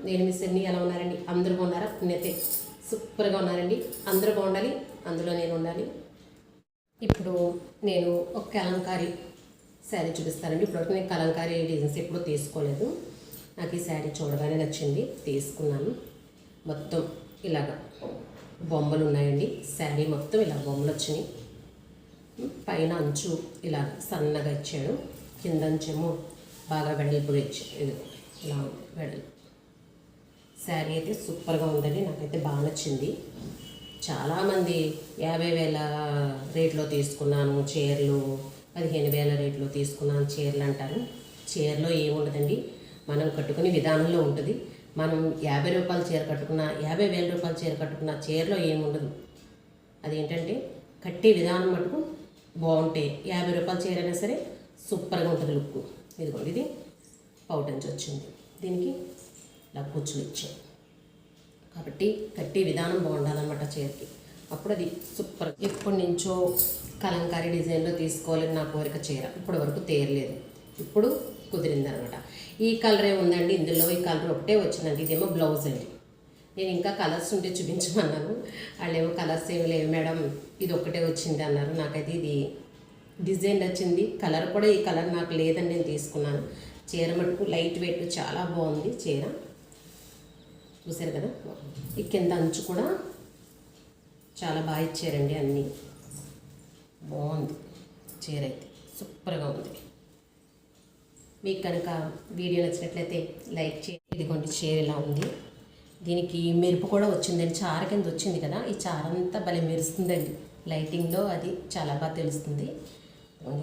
నేను మీ సెన్ని ఎలా ఉన్నారండి? అందరూ బాగున్నారా? నేనైతే సూపర్గా ఉన్నానండి. అందరూ బాగుండాలి, అందులో నేను ఉండాలి. ఇప్పుడు నేను ఒక కలంకారీ శారీ చూపిస్తానండి. ఇప్పటివరకు నేను కలంకారీ డిజైన్స్ ఎప్పుడూ తీసుకోలేదు. నాకు ఈ శారీ చూడగానే నచ్చింది, తీసుకున్నాను. మొత్తం ఇలాగ బొమ్మలు ఉన్నాయండి. శారీ మొత్తం ఇలా బొమ్మలు వచ్చినాయి. పైన అంచు ఇలా సన్నగా ఇచ్చాడు, కింద అంచేమో బాగా వెడల్పుగా ఇచ్చాడు. ఇలా ఉంది వెడల్పు. శారీ అయితే సూపర్గా ఉందండి, నాకైతే బాగా నచ్చింది. చాలామంది 50,000 రేట్లో తీసుకున్నాను చీరలు, 15,000 రేట్లో తీసుకున్నాను చీరలు అంటారు. చీరలో ఏముండదండి, మనం కట్టుకునే విధానంలో ఉంటుంది. మనం 50 రూపాయల చీర కట్టుకున్నా, 50,000 రూపాయల చీర కట్టుకున్నా చీరలో ఏముండదు. అదేంటంటే కట్టే విధానం మటుకు బాగుంటే 50 రూపాయల చీర అయినా సరే సూపర్గా ఉంటుంది లుక్. ఇదిగోండి, ఇది పౌటంచి వచ్చింది, దీనికి ఇలా కూర్చుని ఇచ్చాయి. కాబట్టి కట్టే విధానం బాగుండాలన్నమాట చీరకి, అప్పుడు అది సూపర్. ఎప్పటి నుంచో కలంకారీ డిజైన్లో తీసుకోవాలని నా కోరిక చీర ఇప్పటి వరకు తీరలేదు, ఇప్పుడు కుదిరిందనమాట. ఈ కలరే ఉందండి ఇందులో, ఈ కలర్ ఒకటే వచ్చిందండి. ఇదేమో బ్లౌజ్ అండి. నేను ఇంకా కలర్స్ ఉంటే చూపించమన్నాను, వాళ్ళేమో కలర్స్ ఏమి లేవు మేడం, ఇది ఒక్కటే వచ్చింది అన్నారు. నాకైతే ఇది డిజైన్ నచ్చింది, కలర్ కూడా ఈ కలర్ నాకు లేదని నేను తీసుకున్నాను. చీర మటుకు లైట్ వెయిట్ చాలా బాగుంది చీర, చూసారు కదా. ఈ కింద అంచు కూడా చాలా బాగా ఇచ్చారండి, అన్నీ బాగుంది. చీర అయితే సూపర్గా ఉంది. మీకు కనుక వీడియో నచ్చినట్లయితే లైక్ చేయండి. ఇదిగోండి చీర ఇలా ఉంది, దీనికి మెరుపు కూడా వచ్చిందండి, చార కింద వచ్చింది కదా. ఈ చార అంతా భలే మెరుస్తుందండి లైటింగ్లో, అది చాలా బాగా తెలుస్తుంది.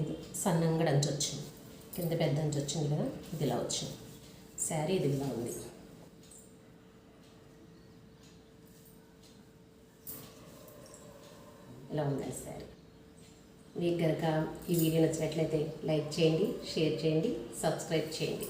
ఇది సన్నంగా అంచు వచ్చింది, కింద పెద్ద అంచు వచ్చింది కదా, ఇది ఇలా వచ్చింది. శారీ ఇది ఇలా ఉంది. ఇలా ఉందండి శారీ. మీకు కనుక ఈ వీడియో నచ్చినట్లయితే లైక్ చేయండి, షేర్ చేయండి, సబ్స్క్రైబ్ చేయండి.